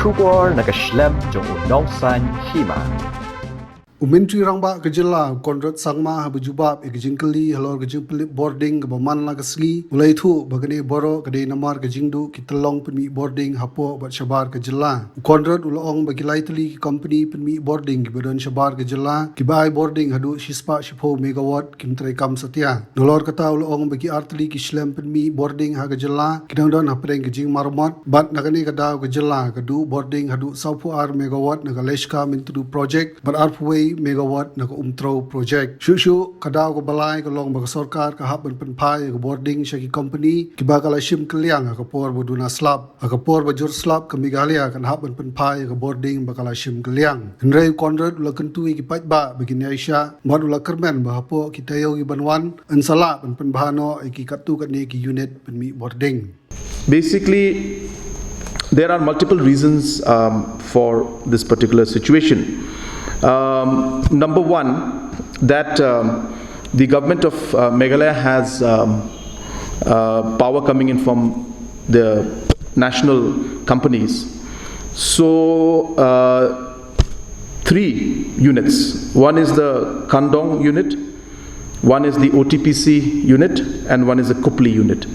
Shubor Nakashlem Jong Nongsan Hima. Umentri rangba kejela Conrad sangma habujubab ekjingkeli halor kejing Pynlip Bording kebaman la kesli ulai thu bagane boro kede namar kejingdu ki Tyllong Pynmih Bording hapo bat shabar kejela Conrad ulong bagi lai tuli company Pynmih Bording kibadon shabar kejela kibai Bording hadu shispa shipo megawatt kimtrai kam satya dolor kata ulong bagi artli ki Shlem Pynmih Bording ha kejela kidangdon hapreng kejing marmot bat nagane kada kejela kadu Bording hadu saupu ar megawatt nagaleshka mintu project bat arpuway megawatt na ko project shushu kadaw ko balay ko long baga sarkar ka haban penpai ko Bording shaki company kiba kala shim kaliang ka por boduna slab ka por bajur slab ka migalia kan haban penpai ko Bording bakala shim kaliang nrei Conrad ula kentui ki pajba begini Aisha modula kermen bahapo kitayo ki banwan ansala penbahano ki katu kan ki unit Pynmih Bording. Basically, there are multiple reasons for this particular situation. Number one, that the government of Meghalaya has power coming in from the national companies. So, 3 units. One is the Kandong unit, one is the OTPC unit, and one is the Kupli unit.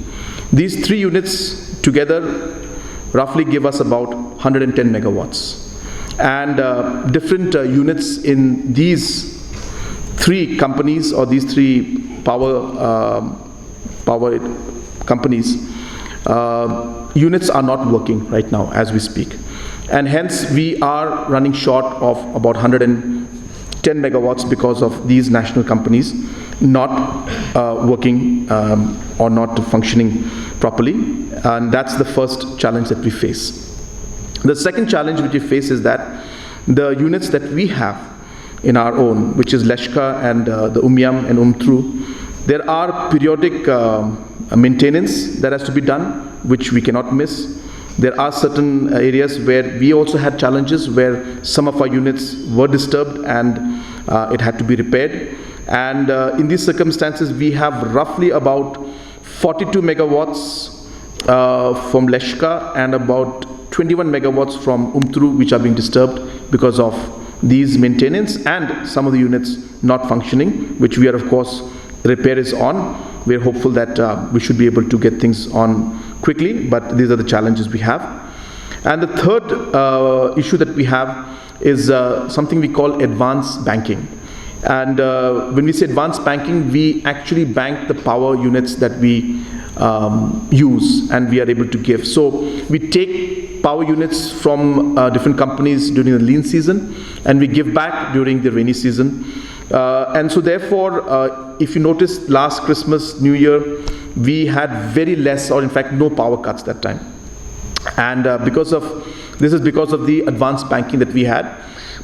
These 3 units together roughly give us about 110 megawatts. And different units in these 3 companies or these 3 power companies, units are not working right now as we speak. And hence we are running short of about 110 megawatts because of these national companies not working or not functioning properly. And that's the first challenge that we face. The second challenge which we face is that the units that we have in our own, which is Leshka and the Umyam and Umtru, there are periodic maintenance that has to be done, which we cannot miss. There are certain areas where we also had challenges where some of our units were disturbed and it had to be repaired. And in these circumstances, we have roughly about 42 megawatts from Leshka and about 21 megawatts from Umtru which are being disturbed because of these maintenance and some of the units not functioning, which we are of course, repair is on. We are hopeful that we should be able to get things on quickly, but these are the challenges we have. And the third issue that we have is something we call advanced banking. And when we say advanced banking, we actually bank the power units that we use and we are able to give. So we take power units from different companies during the lean season and we give back during the rainy season. And so therefore, if you notice last Christmas, New Year, we had very less or in fact no power cuts that time. And this is because of the advanced banking that we had.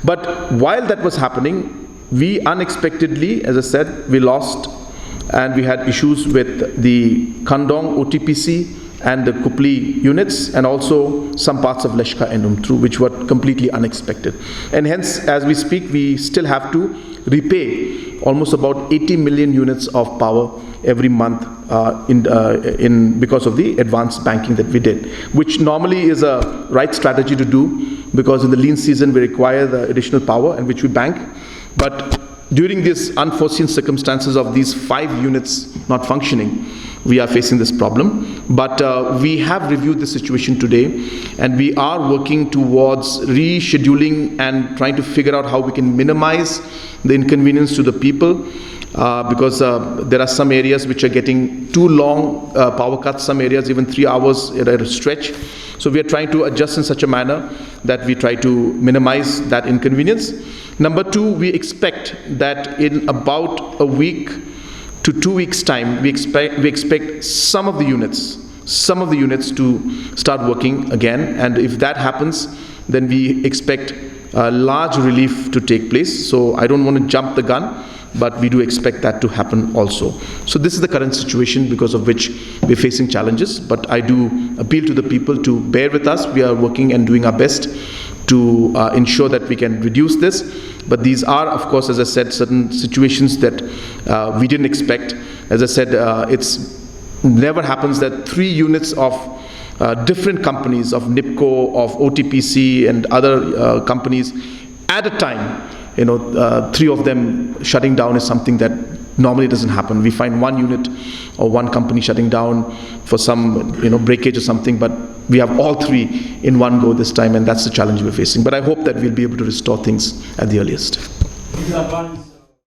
But while that was happening, we unexpectedly, as I said, we lost and we had issues with the Kandong OTPC and the Kupli units and also some parts of Leshka and Umtru, which were completely unexpected. And hence, as we speak, we still have to repay almost about 80 million units of power every month because of the advanced banking that we did, which normally is a right strategy to do because in the lean season we require the additional power and which we bank. But during these unforeseen circumstances of these 5 units not functioning, we are facing this problem. But we have reviewed the situation today and we are working towards rescheduling and trying to figure out how we can minimize the inconvenience to the people because there are some areas which are getting too long power cuts, some areas even 3 hours at a stretch. So we are trying to adjust in such a manner that we try to minimize that inconvenience. Number 2, we expect that in about a week to 2 weeks time, we expect some of the units to start working again. And if that happens, then we expect a large relief to take place. So I don't want to jump the gun, but we do expect that to happen also. So this is the current situation because of which we're facing challenges, but I do appeal to the people to bear with us. We are working and doing our best to ensure that we can reduce this. But these are, of course, as I said, certain situations that we didn't expect. As I said, it's never happens that 3 units of different companies of NIPCO, of OTPC and other companies at a time, 3 of them shutting down is something that normally doesn't happen. We find one unit or one company shutting down for some breakage or something, but we have all 3 in one go this time, and that's the challenge we're facing. But I hope that we'll be able to restore things at the earliest.